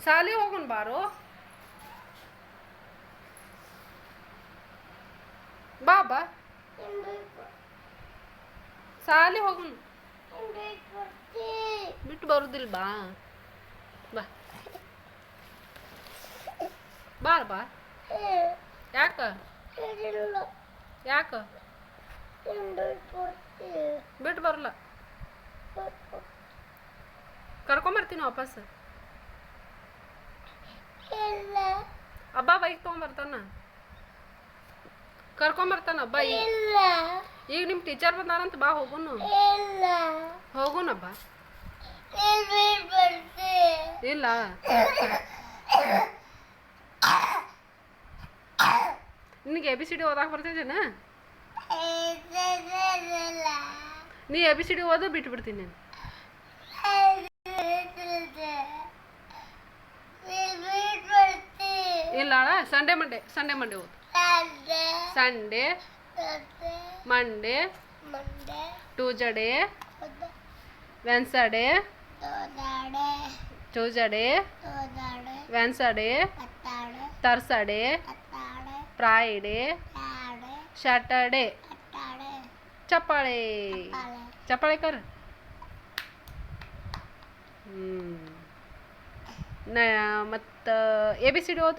ಶಾಲೆ ಹೋಗೋಣ ಬಾರೋ. ಬಾ ಬಾ ಶಾಲೆ ಹೋಗೋಣ. ಬಿಟ್ಟು ಬರುದಿಲ್ಲ ಬಾ ಬಾ ಬಾರ ಬಾ. ಯಾಕ ಯಾಕ ಬಿಟ್ಟು ಬರಲ್ಲ. ಕರ್ಕೊಂಬರ್ತೀನಿ ವಾಪಸ್. ಅಬ್ಬಾ ಬೈಕ್ ತೊಗೊಂಬರ್ತಾನ, ಕರ್ಕೊಂಬರ್ತಾನ ಅಬ್ಬಾ. ಈಗ ನಿಮ್ಮ ಟೀಚರ್ ಬಂದಾರಂತ ಬಾ ಹೋಗುನು. ಹೋಗುನಬ್ಬ. ಇಲ್ಲ ನಿನಗೆ ABCD ಓದಾಕ ಬರ್ತೈತೇನ? ನೀ ABCD ಓದು ಬಿಟ್ಟು ಬಿಡ್ತೀನಿ ನಾನು. ಇಲ್ಲ ಸಂಡೇ ಮಂಡೇ ಓದು. Sunday Monday Tuesday Wednesday Tuesday Wednesday Thursday Friday Saturday. ಚಪ್ಪಾಳೆ ಚಪ್ಪಾಳೆ ಕರ್. ಮತ್ತು ABCD ಓದು.